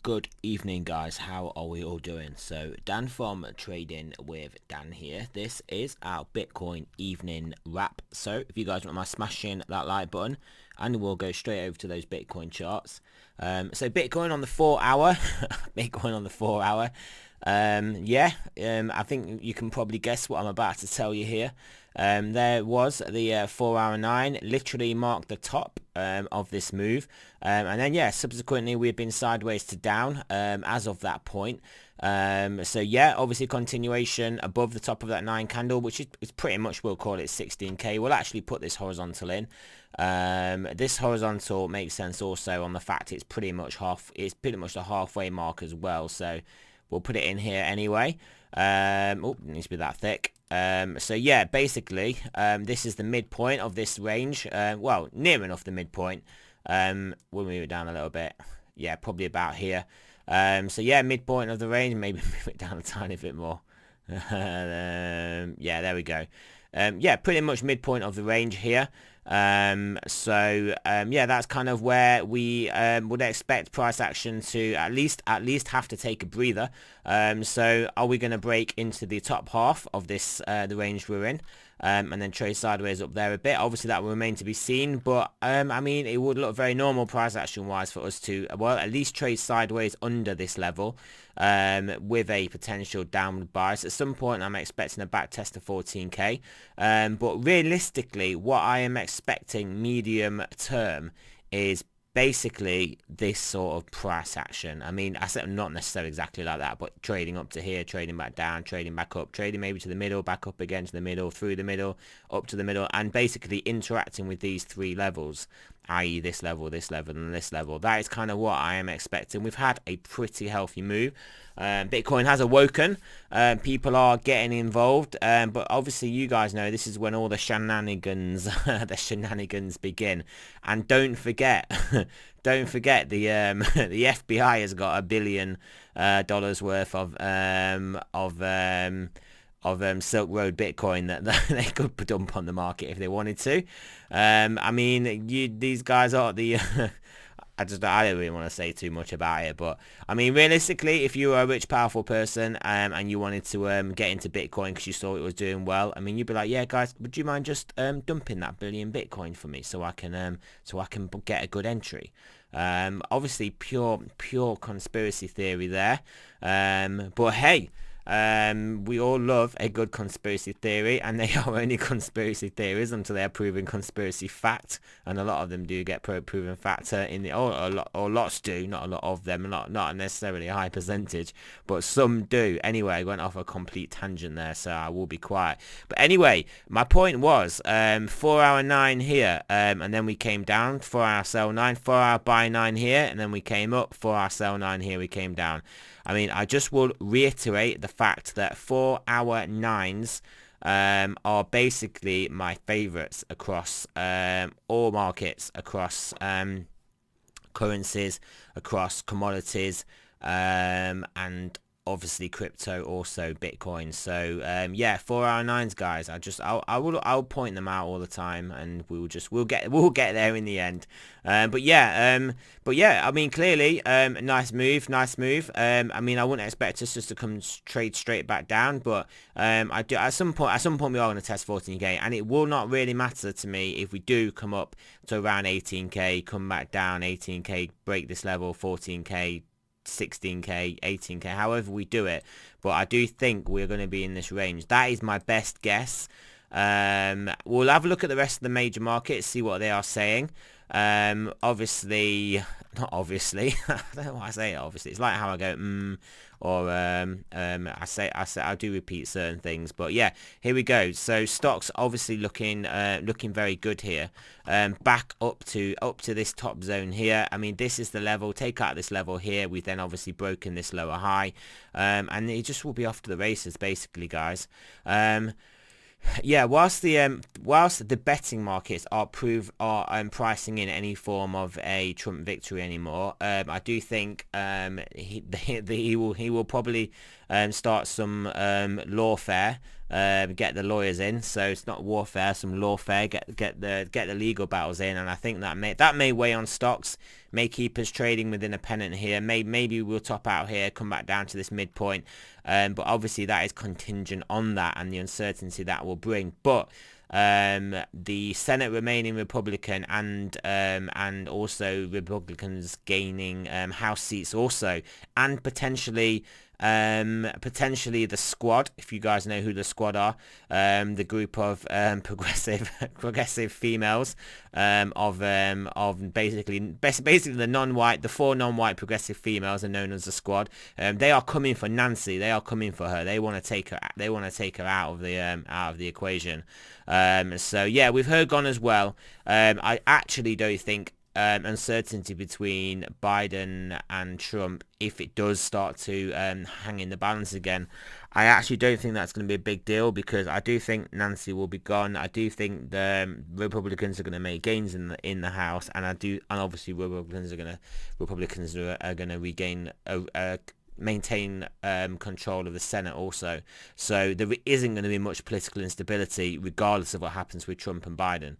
Good evening, guys. How are we all doing? So Dan from Trading with Dan here. This is our Bitcoin evening wrap. So if you guys don't mind smashing that like button, and we'll go straight over to those Bitcoin charts. So Bitcoin on the 4 hour, Bitcoin on the 4 hour. I think you can probably guess what I'm about to tell you here. There was the 4 hour 9 literally marked the top of this move, and then subsequently we've been sideways to down as of that point. Obviously continuation above the top of that 9 candle, which is pretty much, we'll call it 16k. We'll actually put this horizontal in. This horizontal makes sense also on the fact it's pretty much the halfway mark as well, so we'll put it in here anyway. It needs to be that thick. Basically this is the midpoint of this range, well, near enough the midpoint. We'll move it down a little bit, probably about here. Midpoint of the range, maybe move it down a tiny bit more. There we go. Pretty much midpoint of the range here. That's kind of where we would expect price action to at least have to take a breather. So are we going to break into the top half of this the range we're in, and then trade sideways up there a bit? Obviously that will remain to be seen, but I mean, it would look very normal price action wise for us to, well, at least trade sideways under this level, with a potential downward bias. At some point I'm expecting a back test of 14k, but realistically what I am expecting medium term is basically this sort of price action. I mean, I said not necessarily exactly like that, but trading up to here, trading back down, trading back up, trading maybe to the middle, back up again to the middle, through the middle, up to the middle, and basically interacting with these 3 levels, i.e. this level, and this level. That is kind of what I am expecting. We've had a pretty healthy move. Bitcoin has awoken. People are getting involved, but obviously you guys know this is when all the shenanigans begin. And don't forget the the FBI has got $1 billion worth of Silk Road Bitcoin that they could dump on the market if they wanted to. I mean, these guys are the I don't really want to say too much about it, but I mean, realistically, if you were a rich, powerful person and you wanted to get into Bitcoin because you saw it was doing well, I mean, you'd be like, yeah, guys, would you mind just dumping that $1 billion Bitcoin for me so I can get a good entry? Obviously, pure conspiracy theory there, but hey. We all love a good conspiracy theory, and they are only conspiracy theories until they are proven conspiracy fact, and a lot of them do get proven fact in the or lots do, not a lot of them, not necessarily a high percentage, but some do. Anyway, I went off a complete tangent there, so I will be quiet. But anyway, my point was 4 hour 9 here, and then we came down, 4 hour sell 9, 4 hour buy 9 here, and then we came up, 4 hour sell 9 here, we came down. I mean, I just will reiterate the fact that 4 hour 9s are basically my favorites across all markets, across currencies, across commodities, and obviously crypto, also Bitcoin. So 4 hour 9s, guys. I'll point them out all the time, and we'll get there in the end. I mean, clearly nice move. I mean, I wouldn't expect us just to come trade straight back down, but I do at some point we are going to test 14k, and it will not really matter to me if we do come up to around 18k, come back down 18k, break this level, 14k, 16k, 18k, however we do it. But I do think we're going to be in this range. That is my best guess. We'll have a look at the rest of the major markets, see what they are saying. Obviously, not obviously. I don't know why I say it obviously. It's like how I go or I do repeat certain things, but yeah, here we go. So stocks obviously looking very good here. Back up to this top zone here. I mean, this is the level. Take out this level here. We've then obviously broken this lower high, and it just will be off to the races basically, guys. Whilst the betting markets are pricing in any form of a Trump victory anymore, I do think he will probably start some lawfare get the lawyers in. So it's not warfare, some lawfare. Get the legal battles in, and I think that may weigh on stocks, may keep us trading within a pennant here. Maybe we'll top out here, come back down to this midpoint, but obviously that is contingent on that and the uncertainty that will bring. But the Senate remaining Republican, and also Republicans gaining House seats also, and potentially the Squad, if you guys know who the Squad are, the group of progressive females, of basically the 4 non-white progressive females are known as the Squad. They are coming for Nancy. They are coming for her. They want to take her. They want to take her out of the equation. So yeah, we've heard gone as well. I actually don't think uncertainty between Biden and Trump, if it does start to hang in the balance again, I actually don't think that's going to be a big deal, because I do think Nancy will be gone. I do think the Republicans are going to make gains in the House, and obviously Republicans are going to regain maintain control of the Senate also. So there isn't going to be much political instability regardless of what happens with Trump and Biden.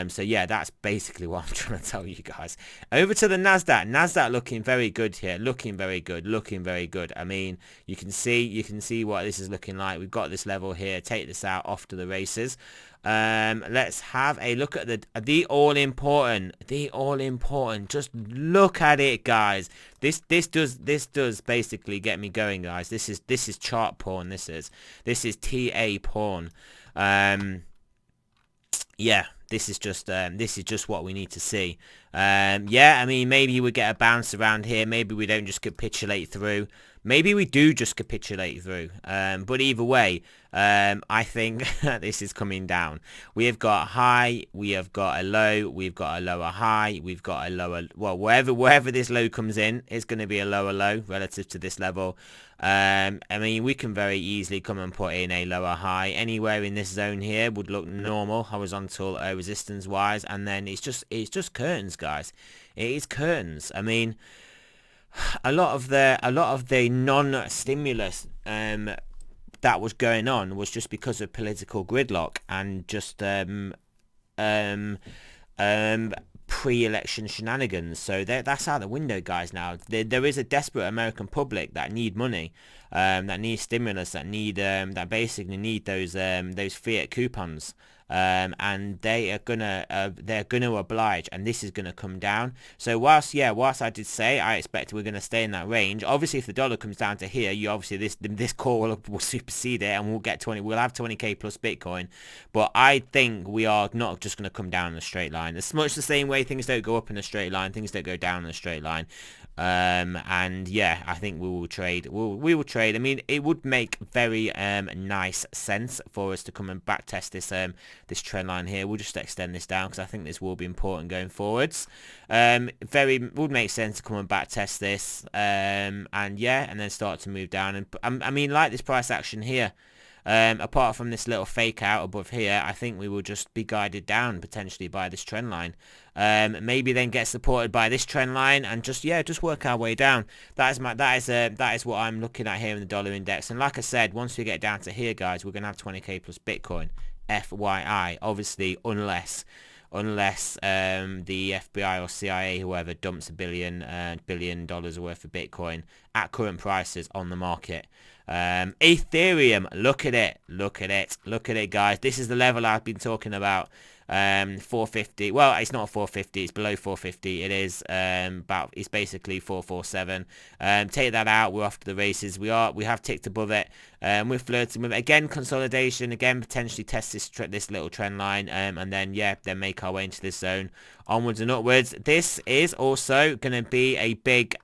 So yeah, that's basically what I'm trying to tell you guys. Over to the Nasdaq. Nasdaq looking very good here. Looking very good. I mean, you can see what this is looking like. We've got this level here. Take this out, off to the races. Let's have a look at the all important. Just look at it, guys. This does basically get me going, guys. This is chart porn. This is TA porn. Yeah, this is just what we need to see. Yeah, I mean, maybe we get a bounce around here. Maybe we don't just capitulate through. Maybe we do just capitulate through. But either way, I think this is coming down. We have got a high, we have got a low, we've got a lower high, we've got a lower, well, wherever this low comes in, it's going to be a lower low relative to this level. I mean, we can very easily come and put in a lower high. Anywhere in this zone here would look normal, horizontal resistance wise, and then it's just curtains, guys. It is curtains. I mean, a lot of the non-stimulus that was going on was just because of political gridlock and just pre-election shenanigans. So that's out the window, guys. Now there is a desperate American public that need money, that need stimulus, that basically need those fiat coupons. And they're gonna oblige, and this is gonna come down. So whilst I did say I expect we're gonna stay in that range, obviously if the dollar comes down to here, this call will supersede it, and we'll have 20k plus Bitcoin. But I think we are not just gonna come down in a straight line. It's much the same way things don't go up in a straight line, things don't go down in a straight line. And yeah, I think we will trade. We will trade. I mean, it would make very nice sense for us to come and back test this trend line here. We'll just extend this down because I think this will be important going forwards. Would make sense to come and back test this. And yeah, and then start to move down. And I mean, like this price action here. Apart from this little fake out above here, I think we will just be guided down potentially by this trend line. Maybe then get supported by this trend line and just work our way down. That is what I'm looking at here in the dollar index. And like I said, once we get down to here, guys, we're gonna have 20k plus Bitcoin. FYI, obviously, unless the FBI or CIA, whoever, dumps $1 billion worth of Bitcoin at current prices on the market. Ethereum, look at it, guys. This is the level I've been talking about. 450. Well, it's not 450. It's below 450. It is it's basically 447. Take that out. We're off to the races. We have ticked above it. We're flirting with it again. Consolidation again. Potentially test this little trend line. And then then make our way into this zone, onwards and upwards. This is also going to be a big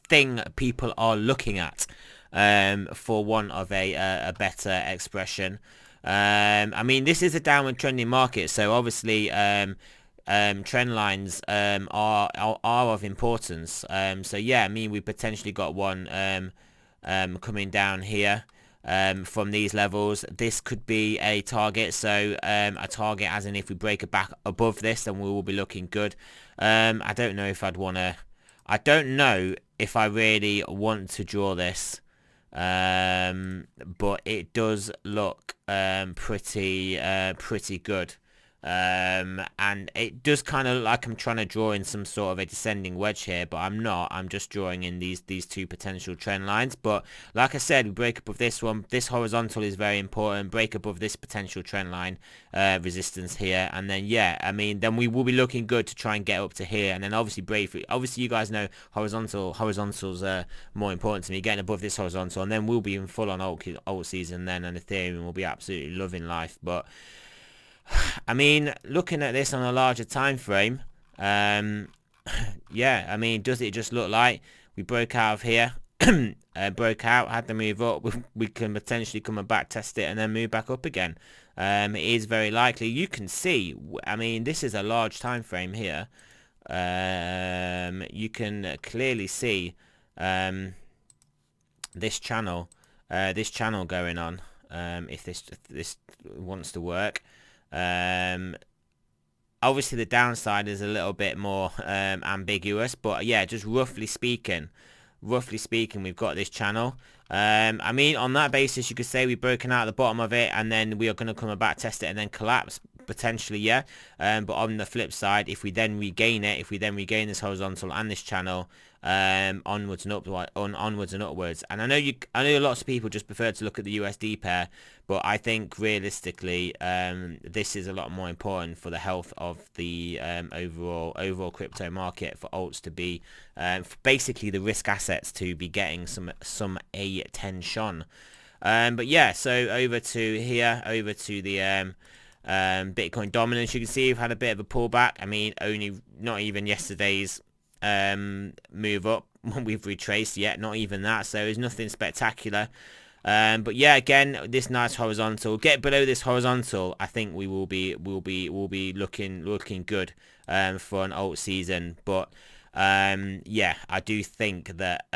thing people are looking at, for want of a better expression. I mean, this is a downward trending market, so obviously trend lines are of importance. So yeah, I mean, we potentially got one coming down here from these levels. This could be a target, so a target as in if we break it back above this, then we will be looking good. I don't know if I don't know if I really want to draw this but it does look pretty good. And it does kind of look like I'm trying to draw in some sort of a descending wedge here, but I'm not. I'm just drawing in these two potential trend lines. But like I said, we break above this one. This horizontal is very important. Break above this potential trend line resistance here, and then yeah, I mean, then we will be looking good to try and get up to here, and then obviously break through. Obviously, you guys know horizontals are more important to me. Getting above this horizontal, and then we'll be in full on alt season then, and Ethereum will be absolutely loving life. But I mean, looking at this on a larger time frame, yeah, I mean, does it just look like we broke out of here, broke out, had to move up, we can potentially come and back test it and then move back up again? It is very likely. You can see, I mean, this is a large time frame here. You can clearly see this channel going on. If this wants to work. Obviously the downside is a little bit more ambiguous, but yeah, just roughly speaking, we've got this channel. I mean, on that basis, you could say we've broken out the bottom of it, and then we are going to come back, test it, and then collapse potentially, yeah. But on the flip side, if we then regain this horizontal and this channel, onwards and upwards. And I know lots of people just prefer to look at the USD pair, but I think realistically, this is a lot more important for the health of the overall crypto market, for alts to be basically the risk assets to be getting some attention. But yeah, so over to the Bitcoin dominance. You can see we've had a bit of a pullback. I mean, not even yesterday's move up we've retraced yet, not even that, so it's nothing spectacular. But yeah, again, this nice horizontal, get below this horizontal, I think we will be looking good for an alt season. But yeah, I do think that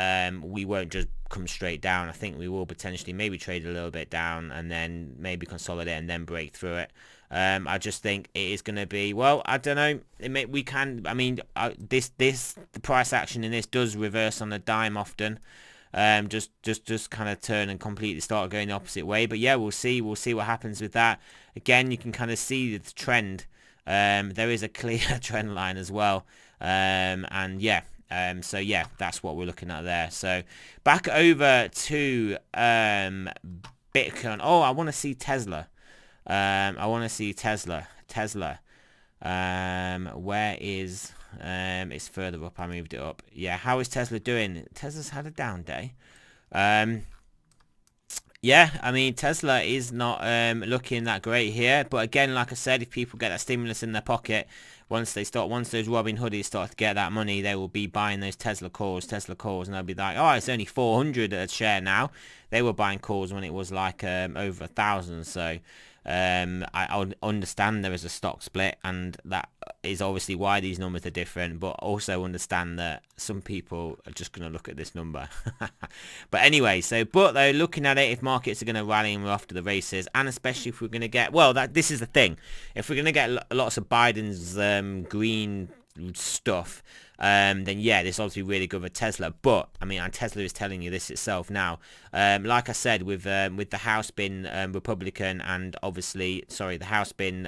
we won't just come straight down. I think we will potentially maybe trade a little bit down and then maybe consolidate and then break through it. I just think it is going to be, well, I don't know. The price action in this does reverse on a dime often. Just kind of turn and completely start going the opposite way. But yeah, we'll see what happens with that. Again, you can kind of see the trend. There is a clear trend line as well. And yeah. So yeah, that's what we're looking at there. So back over to Bitcoin. Oh, I want to see Tesla. Tesla. Where is it's further up. I moved it up. Yeah, how is Tesla doing? Tesla's had a down day. Yeah, I mean, Tesla is not looking that great here. But again, like I said, if people get that stimulus in their pocket, once those Robin Hoodies start to get that money, they will be buying those Tesla calls, and they'll be like, oh, it's only 400 a share now. They were buying calls when it was like over 1,000. So I understand there is a stock split, and that is obviously why these numbers are different, but also understand that some people are just going to look at this number. But anyway, but though, looking at it, if markets are going to rally and we're off to the races, and especially if we're going to get, well, this is the thing, if we're going to get lots of Biden's green stuff, then yeah, this is obviously really good for Tesla. But I mean, and Tesla is telling you this itself now. Like I said, with the House being Republican, and obviously, sorry, the House being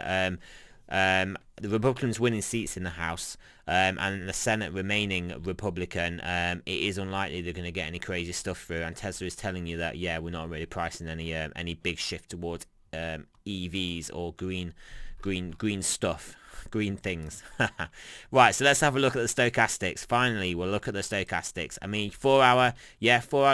the Republicans winning seats in the House, and the Senate remaining Republican, it is unlikely they're going to get any crazy stuff through. And Tesla is telling you that, yeah, we're not really pricing any big shift towards EVs or green stuff. Green things. Right, so let's have a look at the stochastics. Finally, we'll look at the stochastics. I mean, 4 hour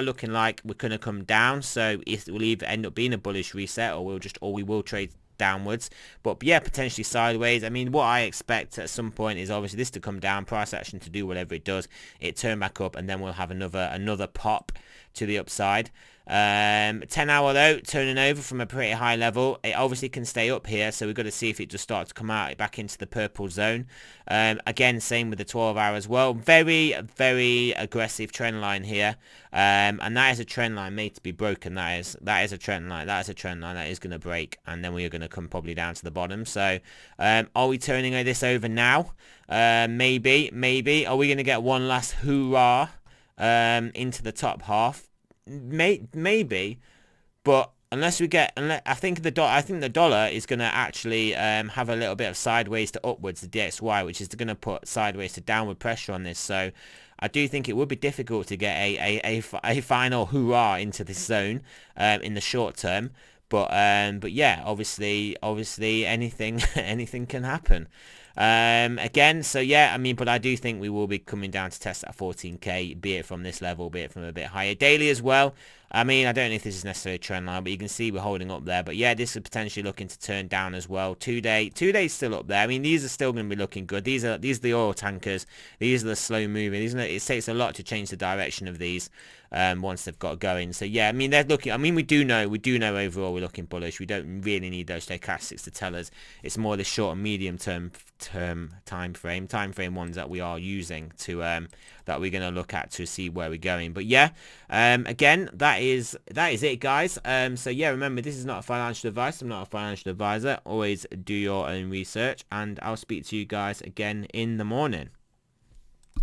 looking like we're going to come down, so it will either end up being a bullish reset, or we will trade downwards. But yeah, potentially sideways. I mean, what I expect at some point is obviously this to come down, price action to do whatever it does, it turn back up, and then we'll have another pop to the upside. 10 hour though, turning over from a pretty high level. It obviously can stay up here, so we've got to see if it just starts to come out back into the purple zone. Again, same with the 12 hour as well. Very, very aggressive trend line here, and that is a trend line made to be broken. That is a trend line that is going to break, and then we are going to come probably down to the bottom. So are we turning this over now? Maybe. Are we going to get one last hoorah into the top half? maybe, but unless we get, I think the dollar is going to actually have a little bit of sideways to upwards, the DXY, which is going to put sideways to downward pressure on this. So I do think it would be difficult to get a final hoorah into this zone in the short term. But yeah, obviously anything anything can happen. Again, so yeah, I mean, but I do think we will be coming down to test that 14k, be it from this level, be it from a bit higher. Daily as well. I mean, I don't know if this is necessarily a trend line, but you can see we're holding up there. But yeah, this is potentially looking to turn down as well. 2 days still up there. I mean, these are still going to be looking good. These are the oil tankers. These are the slow moving. It takes a lot to change the direction of these once they've got going. So yeah, I mean, they're looking. I mean, we do know overall we're looking bullish. We don't really need those stochastics to tell us. It's more the short and medium term time frame ones that we are using to that we're going to look at to see where we're going. But yeah, again, that is it, guys. So yeah, remember, this is not a financial advice. I'm not a financial advisor. Always do your own research, and I'll speak to you guys again in the morning.